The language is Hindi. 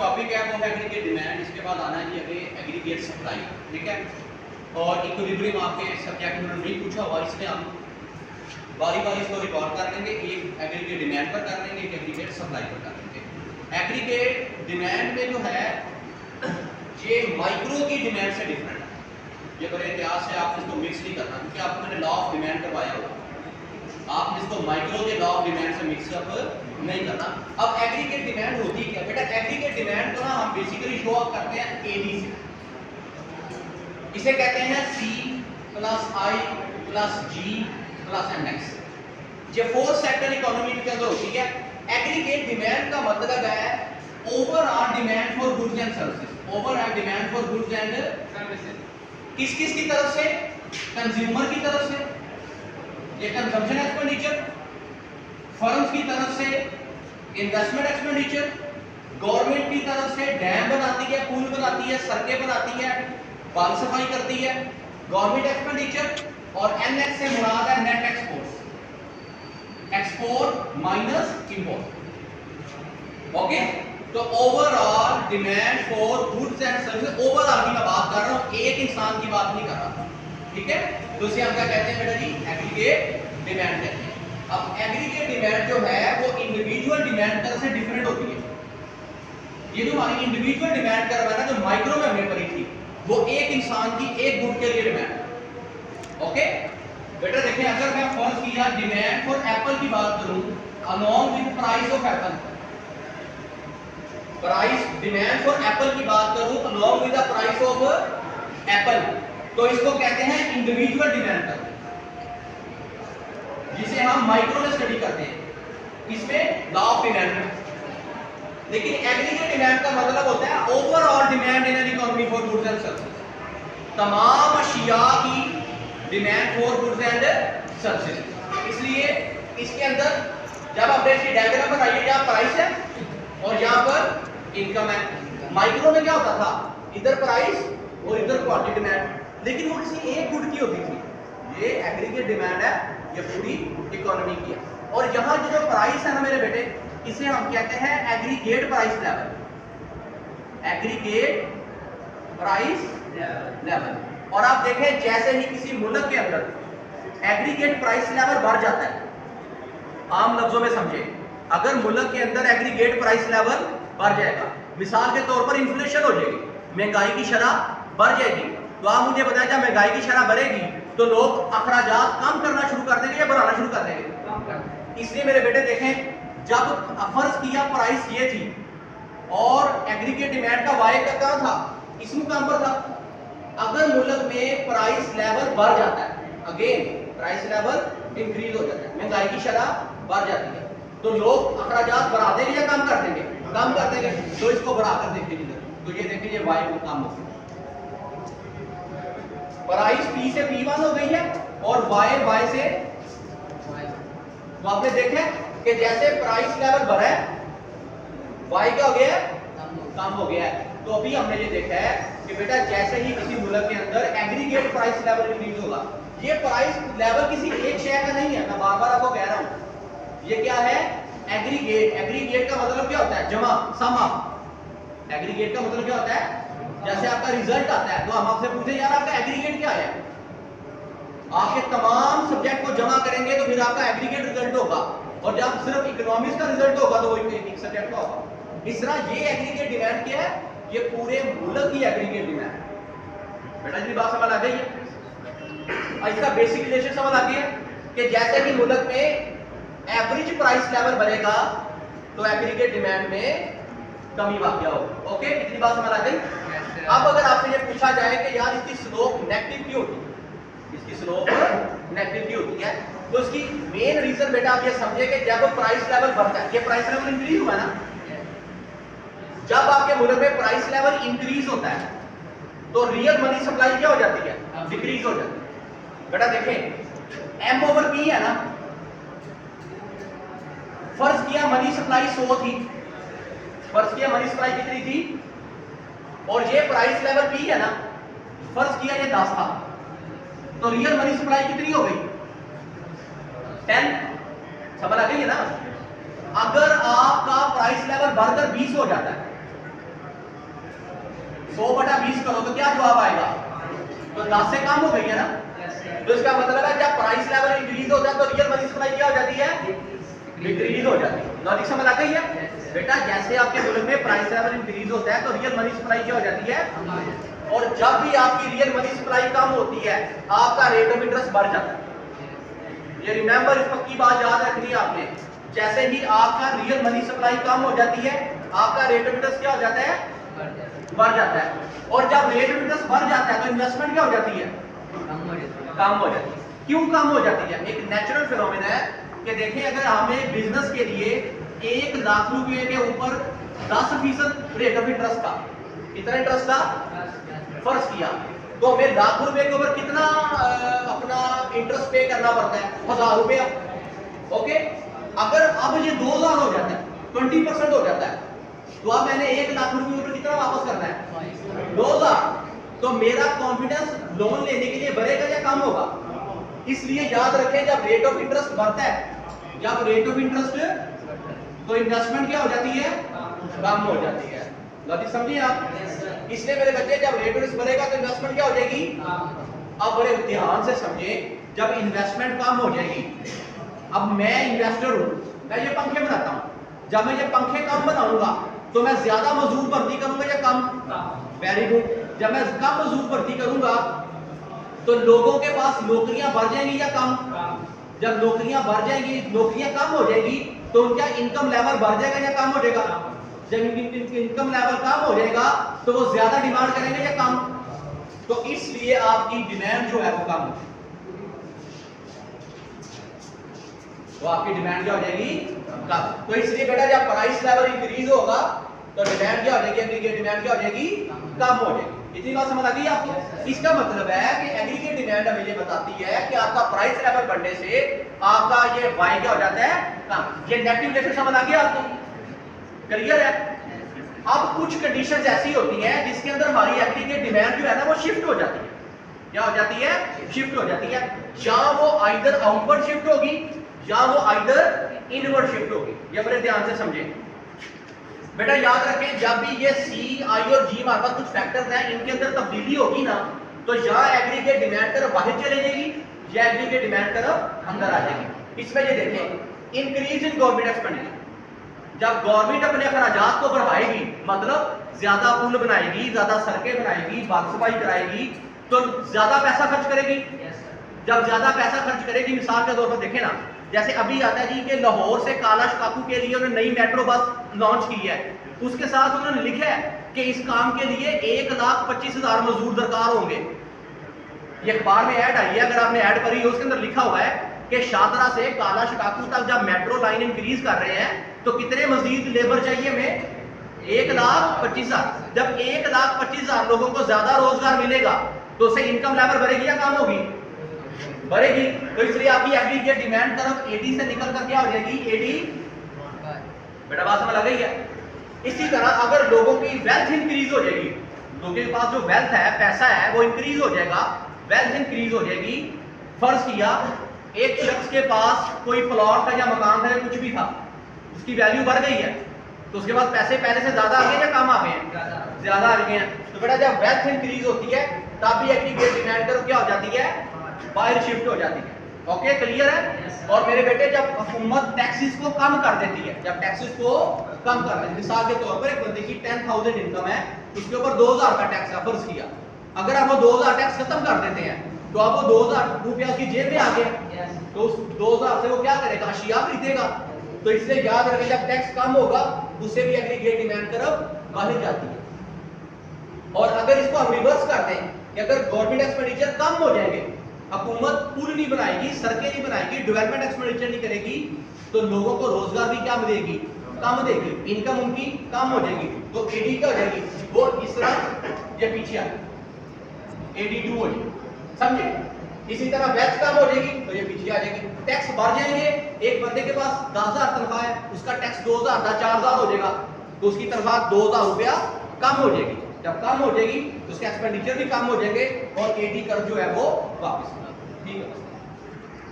टॉपिक है वो है एग्रीगेट डिमांड, इसके बाद आना है जी अभी एग्रीगेट सप्लाई, ठीक है। और इक्विलिब्रियम आपके सब्जेक्ट में नहीं पूछा हुआ, इसलिए हम बारी बारी इसको रिकॉर्ड कर लेंगे, एक एग्रीगेट डिमांड पर कर लेंगे, एक एग्रीगेट सप्लाई पर कर लेंगे। एग्रीगेट डिमांड में जो है ये माइक्रो की डिमांड से डिफरेंट है, ये बड़े इतिहास से आप इसको मिक्स नहीं करना, क्योंकि आपको मैंने लॉ ऑफ डिमांड करवाया होगा, आप इसको माइक्रो के लॉ ऑफ डिमांड से मिक्सअप नहीं करना। अब एग्रीगेट डिमांड होती क्या बेटा, एग्रीगेट डिमांड को ना हम बेसिकली शो ऑफ करते हैं एडी से, इसे कहते हैं C plus I plus G plus MX, ये फोर्थ सेक्टर इकोनॉमी के अंदर होती है। एग्रीगेट डिमांड का मतलब है overall demand for goods and services, overall demand for goods and services, किस किस की तरफ से, कंज्यूमर की तरफ से, ये कंजम्पशन एक्सपेंडिचर, फर्म्स की तरफ से इन्वेस्टमेंट एक्सपेंडिचर, गवर्नमेंट की तरफ से डैम बनाती है, पुल बनाती है, सड़कें बनाती है, बाल सफाई करती है, गवर्नमेंट एक्सपेंडिचर, और NX से मुराद है net export, export minus import, okay. तो overall demand for goods and services, overall की मैं बात कर रहा हूं, एक इंसान की बात नहीं कर रहा, ठीक है। तो इसे हम क्या कहते हैं बेटा जी, एग्रीगेट डिमांड कहते हैं। अब एग्रीगेट डिमांड जो है वो इंडिविजुअल डिमांड तरह से डिफरेंट होती है। ये जो हमारी इंडिविजुअल डिमांड कर रहा है ना, जो माइक्रो में हमने पढ़ी थी, वो एक इंसान की एक गुड के लिए डिमांड, ओके बेटा। देखें, अगर मैं फर्स्ट किया डिमांड फॉर एप्पल की बात करूं along with price of Apple, price demand for Apple की बात करूं along with the price of Apple, तो इसको कहते हैं इंडिविजुअल डिमांड, जिसे हम माइक्रो में स्टडी करते हैं, इसमें लॉ ऑफ डिमांड। लेकिन एग्रीगेट डिमांड का मतलब होता है overall demand in an economy for goods and services, तमाम अशिया की demand for goods and services. इसलिए इसके अंदर जब आपने इसकी डायग्राम बनाई, यहाँ प्राइस है और यहाँ पर इनकम है। माइक्रो में क्या होता था, इधर प्राइस और इधर क्वांटिटी डिमांड, लेकिन वो किसी एक गुड की होती थी। ये एग्रीगेट डिमांड है, ये पूरी इकोनॉमी की है। और यहाँ जो प्राइस है ना मेरे बेटे, इसे हम कहते हैं aggregate price level, aggregate price level. और आप देखें, जैसे ही किसी मुल्क के अंदर एग्रीगेट प्राइस लेवल बढ़ जाता है, आम लफ्जों में समझे, अगर मुल्क के अंदर एग्रीगेट प्राइस लेवल बढ़ जाएगा, मिसाल के तौर पर इन्फ्लेशन हो जाएगी, महंगाई की शरह बढ़ जाएगी, तो आप मुझे बताएं जब महंगाई की शरह बढ़ेगी तो लोग अखराजात कम करना शुरू कर देंगे या बढ़ाना शुरू कर देंगे। इसलिए मेरे बेटे देखें, जब फर्ज किया प्राइस ये थी और एग्रीगेट डिमांड का वाई का कहां था, इस मुकाम पर था। अगर मुल्क में प्राइस लेवल बढ़ जाता है, अगेन प्राइस लेवल इंक्रीज हो जाता है, महंगाई की शरह बढ़ जाती है, तो लोग अखराजात बढ़ा देंगे या कम कर देंगे, कम कर देंगे, तो इसको बढ़ाकर देखेंगे। तो ये देखिए, ये वाई मुकाम हो गया, प्राइस P से P1 हो गई है और Y से, तो आपने देखे कि जैसे प्राइस लेवल बढ़ा है, Y क्या हो गया है, कम हो गया है। तो अभी हमने ये देखा है कि बेटा जैसे ही किसी मुल्क के अंदर एग्रीगेट प्राइस लेवल इंक्रीज होगा, ये प्राइस लेवल किसी एक शेयर का नहीं है, मैं बार बार आपको कह रहा हूं, ये क्या है, एग्रीगेट। एग्रीगेट का मतलब क्या होता है, जमा, सम अप। एग्रीगेट का मतलब क्या होता है, जैसे आपका रिजल्ट आता है तो हम आपसे पूछे यार आपका एग्रीगेट क्या है, आपके तमाम सब्जेक्ट को जमा करेंगे तो फिर आपका एग्रीगेट रिजल्ट होगा, और जब सिर्फ इकोनॉमिक्स का रिजल्ट होगा तो वो एक सब्जेक्ट का होगा। इस तरह ये एग्रीगेट डिमांड क्या है, ये पूरे मुल्क की एग्रीगेट डिमांड। बेटा जी बात समझ आ गई है, इसका बेसिक रिलेशन समझ आ गया कि जैसे कि मुल्क में एवरेज प्राइस लेवल बढ़ेगा तो एग्रीगेट डिमांड में कमी वाक़या होगी। ओके, इतनी बात समझ आ गई। अब अगर आपसे ये पूछा जाए कि यार इसकी स्लोप नेगेटिव क्यों होती है, इसकी स्लोप नेगेटिव क्यों होती है, तो इसकी मेन रीजन बेटा आप ये समझे कि जब प्राइस लेवल बढ़ता है, ये प्राइस लेवल इंक्रीज हुआ ना, जब आपके मुल्क में प्राइस लेवल इंक्रीज होता है तो रियल मनी सप्लाई क्या हो जाती है, डिक्रीज हो जाती है। बेटा देखें, M/P है ना, फर्ज किया मनी सप्लाई 100 थी, फर्ज किया मनी सप्लाई कितनी थी, और ये प्राइस लेवल P है ना, फर्ज किया ये 10 था, तो रियल मनी सप्लाई कितनी हो गई, 10। समझ आ गई है ना। अगर आपका प्राइस लेवल बढ़कर 20 हो जाता है, 100/20 करो तो क्या जवाब आएगा? तो 10 से कम हो गई है ना। तो इसका मतलब है जब प्राइस लेवल इंक्रीज होता है तो रियल मनी सप्लाई क्या हो जाती है? डिक्रीज हो जाती है। लॉजिक समझ आ गई है बेटा? जैसे आपके मुल्क में प्राइस लेवल इंक्रीज होता है तो रियल मनी सप्लाई क्या हो जाती है? और जब भी आपकी रियल मनी सप्लाई कम होती है आपका रेट ऑफ इंटरेस्ट बढ़ जाता है। ये रिमेंबर, इस पक्की बात याद रखनी है आपने। जैसे ही आपका रियल मनी सप्लाई कम हो जाती है आपका रेट ऑफ इंटरेस्ट क्या हो जाता है? बढ़ जाता है। और जब रेट ऑफ इंटरेस्ट बढ़ जाता है तो इन्वेस्टमेंट क्या हो जाती है? कम हो जाती है। क्यों कम हो जाती है? एक नेचुरल फिनोमेना है कि देखें, अगर हमें बिजनेस के लिए 1 लाख रुपए के ऊपर 10% रेट ऑफ इंटरेस्ट का, कितना इंटरेस्ट था फर्ज किया, तो हमें लाख रुपए के ऊपर कितना अपना इंटरेस्ट पे करना पड़ता है? 1000 रुपया। ओके, अगर अब ये 2000 हो जाता है, 20% हो जाता है, तो अब मैंने 1 लाख रुपए के ऊपर कितना वापस करना है? 2000। तो मेरा कॉन्फिडेंस लोन लेने के लिए बढ़ेगा या कम होगा? इसलिए याद रखें, जब रेट ऑफ इंटरेस्ट बढ़ता है, जब रेट ऑफ इंटरेस्ट, तो इन्वेस्टमेंट क्या हो जाती है? कम हो जाती है। लॉजिक समझिए आप? इसलिए मेरे बच्चे, जब रेट ऑफ इंटरेस्ट बढ़ेगा तो इन्वेस्टमेंट क्या हो जाएगी? अब बड़े ध्यान से समझे, जब इन्वेस्टमेंट कम हो जाएगी, अब मैं इन्वेस्टर हूं, मैं ये पंखे बनाता हूं, जब मैं ये पंखे कम बनाऊंगा तो मैं ज्यादा मजदूर भर्ती करूंगा या कम? Very good. जब मैं कम मजदूर भर्ती करूंगा तो लोगों के पास नौकरियां बढ़ जाएंगी या कम? जब नौकरियां बढ़ जाएंगी, नौकरियां कम हो जाएगी, तो उनका इनकम लेवल बढ़ जाएगा या कम हो जाएगा? जब इनकम लेवल कम हो जाएगा तो वो ज्यादा डिमांड करेंगे या कम? तो इसलिए आपकी डिमांड जो है वो कम होगी। तो आपकी डिमांड क्या हो जाएगी? कम। तो इसलिए बेटा, जब प्राइस लेवल इंक्रीज होगा तो डिमांड क्या हो जाएगी? एग्रीगेट डिमांड क्या हो जाएगी? कम हो जाएगी। इतनी बात समझ आ गई आपको? इसका मतलब है कि एग्रीगेट डिमांड हमें ये बताती है कि आपका प्राइस लेवल बढ़ने से आपका ये वाई क्या हो जाता है? कम। ये नेगेटिव रिलेशन समझ आ गया आपको? क्लियर है? अब कुछ कंडीशंस ऐसी होती हैं जिसके अंदर हमारी एग्रीगेट डिमांड जो है ना वो शिफ्ट हो जाती है। क्या हो जाती है? शिफ्ट हो जाती है। या वो आइदर आउटवर्ड शिफ्ट होगी या वो आइदर इनवर्ड शिफ्ट होगी। ये बड़े ध्यान से समझें बेटा। याद रखें, जब भी ये सी, आई और जी हमारे पास कुछ फैक्टर्स हैं, इनके अंदर तब्दीली होगी ना, तो या एग्रीगेट डिमांड तरफ बाहर चले जाएगी या एग्रीगेट डिमांड तरफ अंदर आ जाएगी। इसमें ये देखें, इंक्रीज इन गवर्नमेंट एक्सपेंडिचर, जब गवर्नमेंट अपने खर्चात को बढ़ाएगी, मतलब ज्यादा पुल बनाएगी, ज्यादा सड़कें बनाएगी, बाग सफाई कराएगी, तो ज्यादा पैसा खर्च करेगी। जब ज्यादा पैसा खर्च करेगी, मिसाल के तौर पर देखें ना, जैसे अभी आता है जी कि लाहौर से काला शकाकू के लिए उन्होंने नई मेट्रो बस लॉन्च की है, उसके साथ उन्होंने लिखा है कि इस काम के लिए 1,25,000 मजदूर दरकार होंगे। ये अखबार में ऐड आई है, अगर आपने ऐड पढ़ी है, उसके अंदर लिखा हुआ है कि शादरा से काला शकाकू तक जब मेट्रो लाइन इंक्रीज कर रहे हैं तो कितने मजीद लेबर चाहिए हमें? 1,25,000। जब 1,25,000 लोगों को ज्यादा रोजगार मिलेगा तो उससे इनकम लेवल बढ़ेगी या कम होगी? बढ़ेगी। तो इसलिए आपकी एग्रीगेट डिमांड तरफ एडी से निकल कर क्या हो जाएगी? एडी। बेटा बात समझ आ गई है? इसी तरह अगर लोगों की वेल्थ इंक्रीज हो जाएगी, लोगों के पास जो वेल्थ है, पैसा है, वो इंक्रीज हो जाएगा, वेल्थ इंक्रीज हो जाएगी। फर्ज किया एक शख्स के पास कोई प्लॉट था या मकान था या कुछ भी था, उसकी वैल्यू बढ़ गई है, तो उसके पास पैसे पहले से ज्यादा आ गए या कम आ गए हैं? ज्यादा आ गए हैं। तो बेटा जब वेल्थ इंक्रीज होती है तब भी एग्रीगेट डिमांड तरफ क्या हो जाती है? बाहर शिफ्ट हो जाती है। ओके, क्लियर है? और मेरे बेटे, जब हुकूमत टैक्सेस को कम कर देती है, जब टैक्सेस को कम कर देती है, मिसाल के तौर पर एक बंदे की 10,000 इनकम है, उसके ऊपर 2,000 का टैक्स फर्ज किया, अगर आप वो 2,000 टैक्स खत्म कर देते हैं तो अब वो 2,000 रुपया उसकी जेब में आ गया, तो उस 2,000 से वो क्या करेगा? अशिया खरीदेगा। तो इसलिए याद रखें, जब टैक्स कम होगा उससे भी एग्रीगेट डिमांड तरफ बाहर जाती है। और अगर इसको हम रिवर्स कर दें कि अगर गवर्नमेंट एक्सपेंडिचर कम हो जाएंगे, हुकूमत पुल नहीं बनाएगी, सड़कें नहीं बनाएगी, डेवलपमेंट एक्सपेंडिचर नहीं करेगी, तो लोगों को रोजगार भी क्या मिलेगी? कम देगी, इनकम उनकी कम हो जाएगी। तो एडी क्या हो जाएगी? वो इस तरह ये पीछे आ AD2 हो जाएगी। समझे? इसी तरह वेल्थ कम हो जाएगी तो ये पीछे आ जाएगी। टैक्स बढ़ जाएंगे, एक बंदे के पास 10,000 तनख्वाह है, उसका टैक्स 2,000 था 4,000 हो जाएगा, तो उसकी तनख्वाह 2,000 रुपया कम हो जाएगी। जब कम हो जाएगी तो उसके एक्सपेंडिचर भी कम हो जाएंगे और एडी कर्व जो है वो वापस। ठीक है।